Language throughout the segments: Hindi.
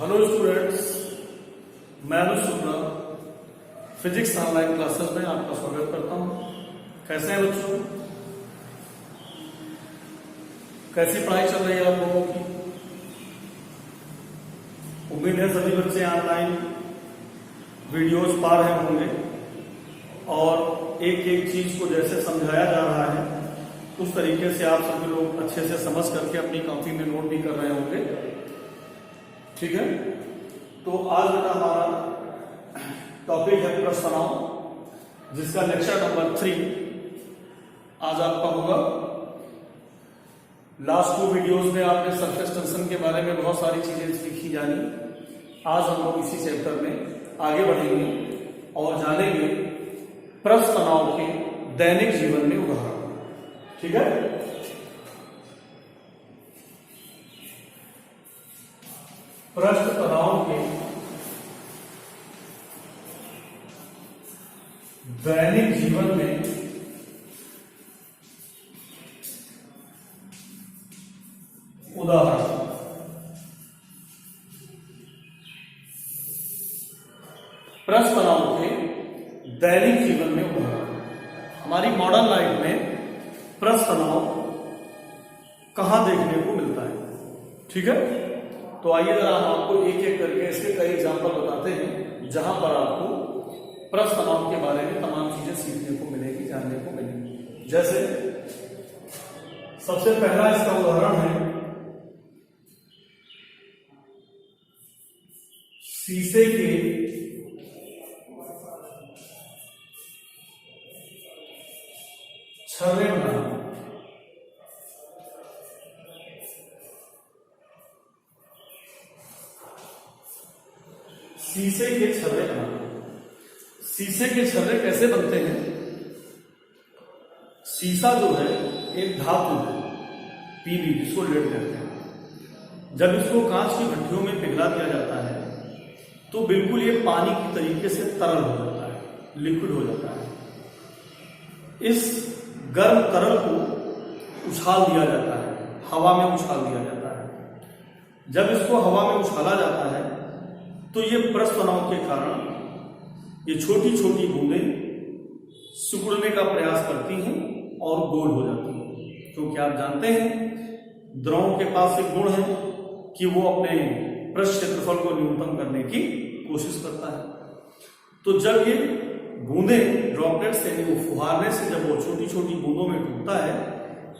हेलो स्टूडेंट्स, मैं अनुज शुक्ला फिजिक्स ऑनलाइन क्लासेस में आपका स्वागत करता हूं। कैसे हैं बच्चों? कैसी पढ़ाई चल रही है आप लोगों की? उम्मीद है सभी बच्चे ऑनलाइन वीडियोस पा रहे होंगे और एक एक चीज को जैसे समझाया जा रहा है उस तरीके से आप सभी लोग अच्छे से समझ करके अपनी कॉपी में नोट भी कर रहे होंगे। ठीक है, तो आज बेटा हमारा टॉपिक है प्रश्न तनाव, जिसका लेक्चर नंबर 3 आज आपका होगा। लास्ट 2 वीडियोस में आपने सरफेस टेंशन के बारे में बहुत सारी चीजें सीखी जानी। आज हम लोग इसी चैप्टर में आगे बढ़ेंगे और जानेंगे प्रश्न तनाव के दैनिक जीवन में उदाहरण। ठीक है, प्रश्न तनाव के दैनिक जीवन में उदाहरण। प्रश्न तनाव के दैनिक जीवन में उदाहरण। हमारी मॉडर्न लाइफ में प्रश्न तनाव कहां देखने को मिलता है? ठीक है, तो आइए जरा हम आपको एक एक करके इसके कई एग्जाम्पल बताते हैं जहां पर आपको प्रश्न तनाव के बारे में तमाम चीजें सीखने को मिलेगी, जानने को मिलेगी। जैसे सबसे पहला इसका उदाहरण है शीशे के छर्रे बनाना। शीशे के छर्रे बनाना। शीशे के छर्रे कैसे बनते हैं? शीशा जो है एक धातु है, पीबी, जिसको लेड कहते हैं। जब इसको कांच की भट्टियों में पिघला दिया जाता है तो बिल्कुल ये पानी की तरीके से तरल हो जाता है, लिक्विड हो जाता है। इस गर्म तरल को उछाल दिया जाता है, हवा में उछाल दिया जाता है। जब इसको हवा में उछाला जाता है तो ये प्रश्न तनाव के कारण ये छोटी छोटी बूंदें सिकुड़ने का प्रयास करती हैं और गोल हो जाती हैं। क्योंकि आप जानते हैं द्रव के पास एक गुण है कि वो अपने पृष्ठ क्षेत्रफल को न्यूनतम करने की कोशिश करता है। तो जब ये बूंदें ड्रॉपलेट से वो फुहारने से जब वो छोटी छोटी बूंदों में टूटता है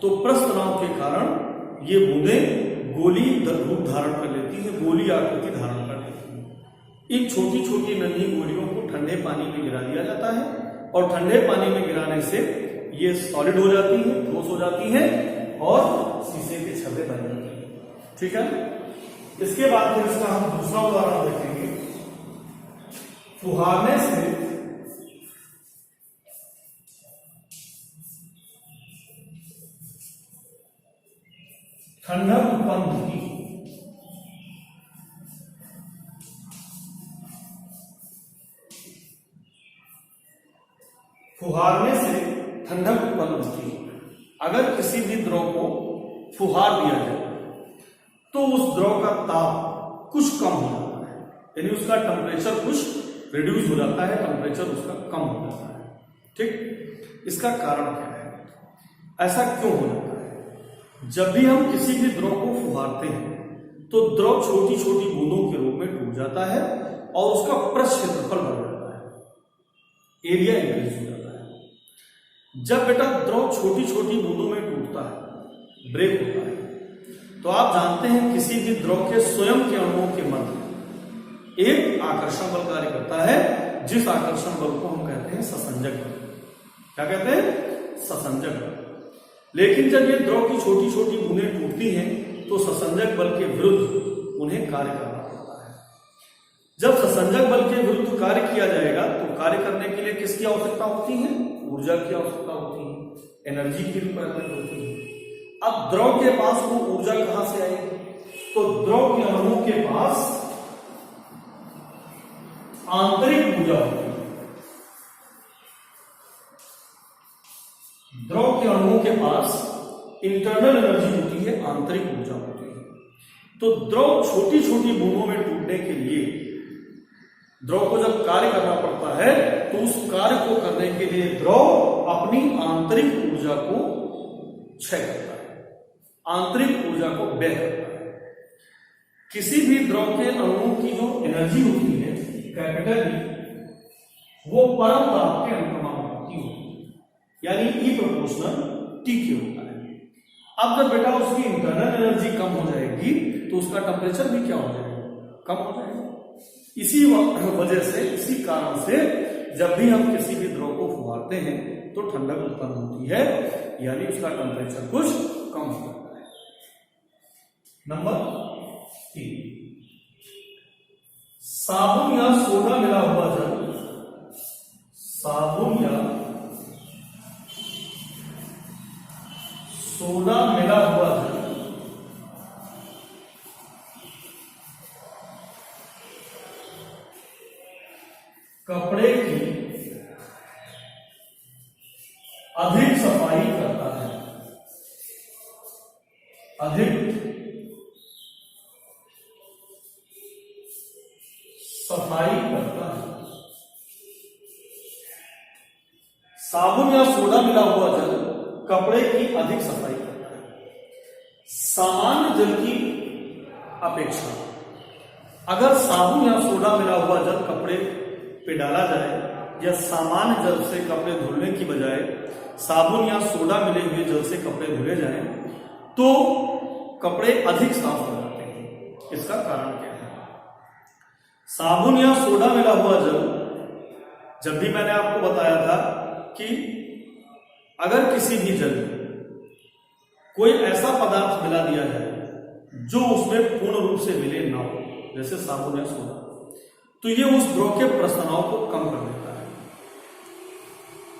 तो प्रश्न तनाव के कारण ये बूंदें गोली रूप धारण कर लेती है, गोली आकृति धारण कर लेती है। इन छोटी छोटी नन्ही गोलियों को ठंडे पानी में गिरा दिया जाता है और ठंडे पानी में गिराने से ये सॉलिड हो जाती है, ठोस हो जाती है और शीशे के छर्रे बन जाते हैं। ठीक है, इसके बाद फिर इसका हम दूसरा उदाहरण देखेंगे। फुहारने से ठंडक उत्पन्न होती है। फुहारने से ठंडक उत्पन्न होती है। अगर किसी भी द्रव को फुहार दिया जाए तो उस द्रव का ताप कुछ कम हो जाता है, यानी उसका टेम्परेचर कुछ रिड्यूस हो जाता है, टेम्परेचर उसका कम हो जाता है। ठीक, इसका कारण क्या है? ऐसा क्यों हो जाता है? जब भी हम किसी भी द्रव को फुहारते हैं तो द्रव छोटी छोटी बूंदों के रूप में टूट जाता है और उसका पृष्ठ क्षेत्रफल बढ़ जाता है, एरिया इंक्रीज हो जाता है। जब बेटा द्रव छोटी छोटी बूंदों में टूटता है, ब्रेक होता है, तो आप जानते हैं किसी भी द्रव के स्वयं के अणुओं के मध्य एक आकर्षण बल कार्य करता है, जिस आकर्षण बल को हम कहते हैं ससंजक बल। क्या कहते हैं? ससंजक बल। लेकिन जब ये द्रव की छोटी छोटी बूंदें टूटती हैं तो ससंजक बल के विरुद्ध उन्हें कार्य करना पड़ता है। जब ससंजक बल के विरुद्ध कार्य किया जाएगा तो कार्य करने के लिए किसकी आवश्यकता होती है? ऊर्जा की आवश्यकता होती है, एनर्जी की रिक्वायरमेंट होती है। अब द्रव के पास वो ऊर्जा कहां से आएगी? तो द्रव के अणुओं के पास आंतरिक ऊर्जा होती है। द्रव के अणुओं के पास इंटरनल एनर्जी होती है, आंतरिक ऊर्जा होती है। तो द्रव छोटी छोटी बूंदों में टूटता ढूंढने के लिए, द्रव को जब कार्य करना पड़ता है तो उस कार्य को करने के लिए द्रव अपनी आंतरिक ऊर्जा को क्षय करता है, आंतरिक ऊर्जा को व्यय करता है। किसी भी द्रव के अणुओं की जो एनर्जी होती है कैपिटल E, वो परम ताप के अनुपाती होती है, यानी E प्रोपोर्शनल T के होता है। अब जब बेटा उसकी इंटरनल एनर्जी कम हो जाएगी तो उसका टेम्परेचर भी क्या हो जाएगा, कम हो जाएगा। इसी वजह से, इसी कारण से जब भी हम किसी भी द्रव को फुहारते हैं तो ठंडक उत्पन्न होती है, यानी उसका टेम्परेचर कुछ कम हो जाता है। नंबर 3, साबुन या सोडा मिला हुआ जल, साबुन या सोडा मिला हुआ जल कपड़े की अधिक सफाई करता है, अधिक सफाई करता है। साबुन या सोडा मिला हुआ जल कपड़े की अधिक सफाई करता है। सामान्य जल की अपेक्षा अगर साबुन या सोडा मिला हुआ जल कपड़े पे डाला जाए या सामान्य जल से कपड़े धुलने की बजाय साबुन या सोडा मिले हुए जल से कपड़े धुले जाएं तो कपड़े अधिक साफ हो जाते हैं। इसका कारण क्या है? साबुन या सोडा मिला हुआ जल, जब भी मैंने आपको बताया था कि अगर किसी भी जल में कोई ऐसा पदार्थ मिला दिया जाए जो उसमें पूर्ण रूप से मिले ना हो, जैसे साबुन या सोडा, तो ये उस द्रव के प्रस्तनाव को कम कर देता है।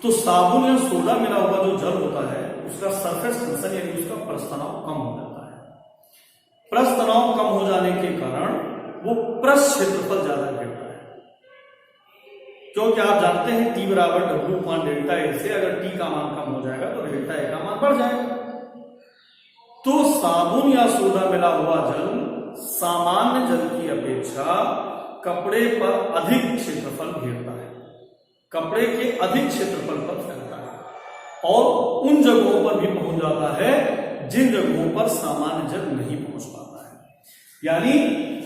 तो साबुन या सोडा मिला हुआ जो जल होता है उसका सरफेस टेंशन यानी उसका प्रस्तनाव कम हो जाता है। प्रस्तनाव कम हो जाने के कारण वो प्रस्थ क्षेत्रफल ज्यादा घेरता है, क्योंकि आप जानते हैं T बराबर W upon डेल्टा ए से अगर T का मान कम हो जाएगा तो डेल्टा ए का मान बढ़ जाएगा। तो साबुन या सोडा मिला हुआ जल सामान्य जल की अपेक्षा कपड़े पर अधिक क्षेत्रफल घेरता है, कपड़े के अधिक क्षेत्रफल पर फैलता है और उन जगहों पर भी पहुंच जाता है जिन जगहों पर सामान्य जल नहीं पहुंच पाता है। यानी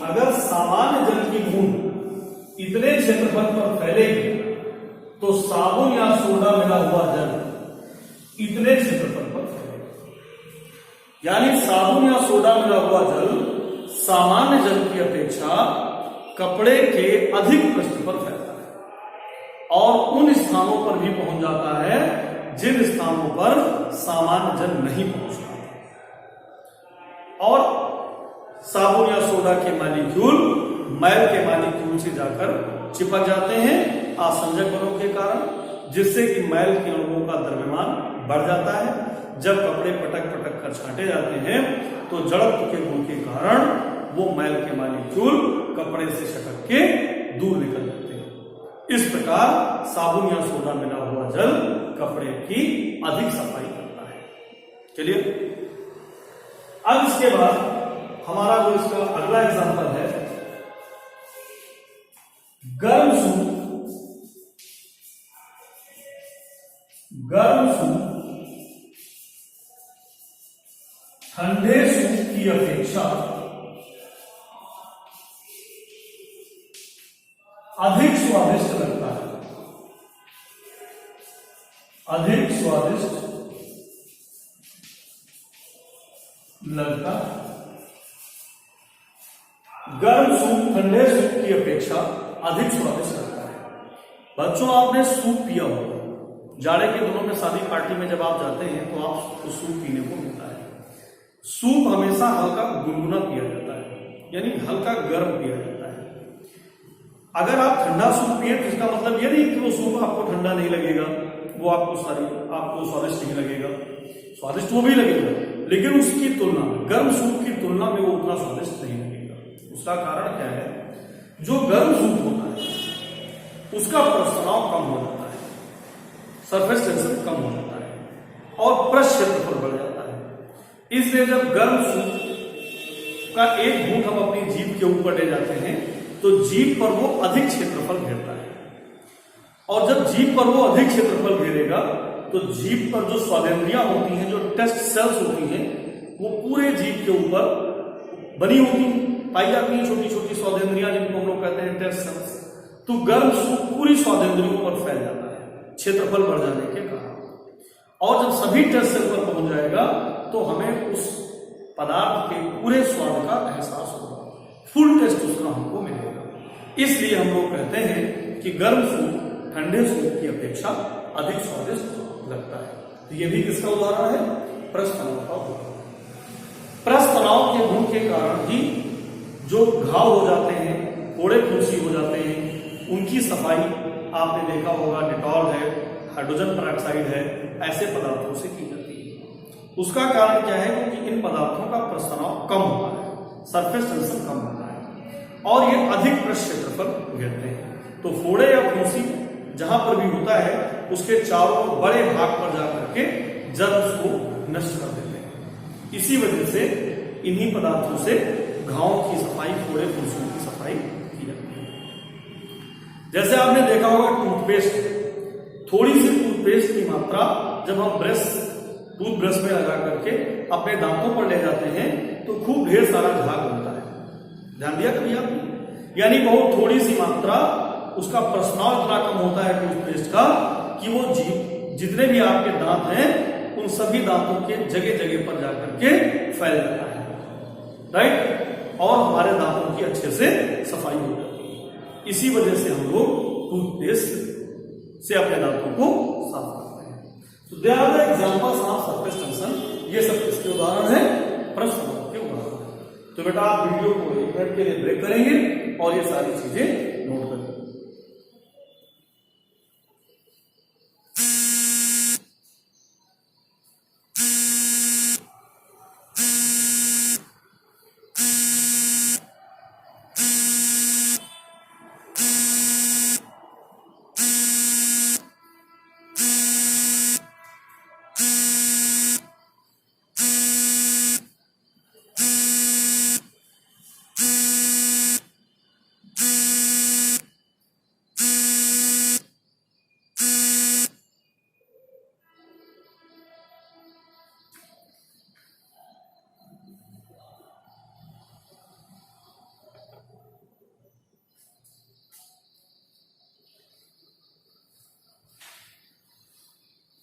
अगर सामान्य जल की बूंद इतने क्षेत्रफल पर फैलेगी तो साबुन या सोडा मिला हुआ जल इतने क्षेत्रफल पर फैलेगा। यानी साबुन या सोडा मिला हुआ जल सामान्य जल की अपेक्षा कपड़े के अधिक पृष्ठ पर फैलता है और उन स्थानों पर भी पहुंच जाता है जिन स्थानों पर सामान्य जल नहीं पहुंचता। और साबुन या सोडा के मॉलिक्यूल मैल के मॉलिक्यूल से जाकर चिपक जाते हैं आसंजक बलों के कारण, जिससे कि मैल के अणुओं का द्रव्यमान बढ़ जाता है। जब कपड़े पटक पटक कर छांटे जाते हैं तो जड़त्व के गुण के कारण वो मैल के मॉलिक्यूल कपड़े से सटक के दूर निकल जाते हैं। इस प्रकार साबुन या सोडा मिला हुआ जल कपड़े की अधिक सफाई करता है। चलिए अब इसके बाद हमारा जो इसका अगला एग्जांपल है, गर्म सूप ठंडे सूप की अपेक्षा अधिक स्वादिष्ट लगता है, अधिक स्वादिष्ट लगता है। गर्म सूप ठंडे सूप की अपेक्षा अधिक स्वादिष्ट लगता है। बच्चों आपने सूप पिया होगा, जाड़े के दिनों में शादी पार्टी में जब आप जाते हैं तो आपको सूप पीने को मिलता है। सूप हमेशा हल्का गुनगुना पिया जाता है, यानी हल्का गर्म पिया जाता है। अगर आप ठंडा सूप पिए तो इसका मतलब ये नहीं कि वो सूप आपको ठंडा नहीं लगेगा, वो आपको स्वादिष्ट नहीं लगेगा, स्वादिष्ट वो भी लगेगा, लेकिन उसकी तुलना गर्म सूप की तुलना में वो उतना स्वादिष्ट नहीं लगेगा। उसका कारण क्या है? जो गर्म सूप होता है उसका प्रस्तनाव कम हो जाता है, सरफेस टेंशन कम हो जाता है और पृष्ठ क्षेत्रफल बढ़ जाता है। इसलिए जब गर्म सूप का एक घूंट हम अपनी जीभ के ऊपर ले जाते हैं तो जीभ पर वो अधिक क्षेत्रफल घेरता है। और जब जीभ पर वो अधिक क्षेत्रफल घेरेगा तो जीभ पर जो स्वादेंद्रियां होती हैं, जो टेस्ट सेल्स होती हैं, वो पूरे जीभ के ऊपर बनी होती हैं, पाई जाती हैं छोटी छोटी स्वादेंद्रियां, जिनको हम लोग कहते हैं टेस्ट सेल्स। तो गर्म सूप पूरी स्वादेंद्रियों पर फैल जाता है क्षेत्रफल बढ़ जाने के कारण। और जब सभी टेस्ट सेल पर पहुंच जाएगा तो हमें उस पदार्थ के पूरे स्वाद का एहसास होगा, फुल टेस्ट उसका हमको मिलेगा। इसलिए हम लोग कहते हैं कि गर्म सूप ठंडे सूप की अपेक्षा अधिक स्वादिष्ट लगता है। तो ये भी किसका उदाहरण है? प्रस्थ तनाव का उदाहरण। प्रस्थ तनाव के गुण के कारण ही जो घाव हो जाते हैं, फोड़े फुंसी हो जाते हैं, उनकी सफाई आपने देखा होगा डेटॉल है, हाइड्रोजन पेरोक्साइड है, ऐसे पदार्थों से की जाती है। उसका कारण क्या है? क्योंकि इन पदार्थों का प्रस्थ तनाव कम होता है, सरफेस टेंशन कम होता है और ये अधिक पृष्ठ क्षेत्रफल घेरते हैं। तो फोड़े या फुंसी जहां पर भी होता है उसके चारों बड़े भाग पर जाकर के जड़ उसको नष्ट कर देते हैं। इसी वजह से इन्हीं पदार्थों से घावों की सफाई, फोड़े फुंसियों की सफाई की जाती है। जैसे आपने देखा होगा टूथपेस्ट, थोड़ी सी टूथपेस्ट की मात्रा जब हम टूथब्रश में लगा करके अपने दांतों पर ले जाते हैं तो खूब ढेर सारा झाग बनता है। ध्यान दिया कभी आपने? यानी बहुत थोड़ी सी मात्रा, उसका प्रस्ताव इतना कम होता है टूथपेस्ट का कि वो जितने भी आपके दांत हैं उन सभी दांतों के जगह जगह पर जाकर के फैल जाता है, राइट? और हमारे दांतों की अच्छे से सफाई हो जाती है। इसी वजह से हम लोग टूथपेस्ट से अपने दांतों को साफ करते हैं। तो they are the examples of surface tension. ये सब किसके उदाहरण है? प्रस्थ तनाव के उदाहरण। तो बेटा आप वीडियो को 1 मिनट के लिए ब्रेक करेंगे और ये सारी चीजें नोट करेंगे।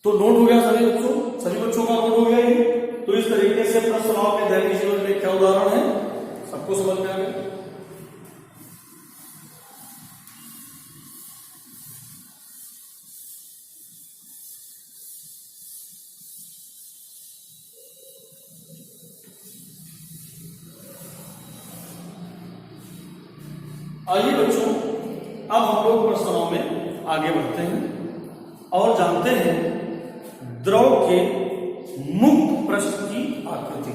तो नोट हो गया सभी बच्चों का नोट हो गया ये। तो इस तरीके से प्रस्थ तनाव के दैनिक जीवन में क्या उदाहरण है, सबको समझ में आ गया। आइए बच्चों, अब हम लोग प्रस्थ तनाव में आगे बढ़ते हैं और जानते हैं द्रव के मुक्त पृष्ठ की आकृति।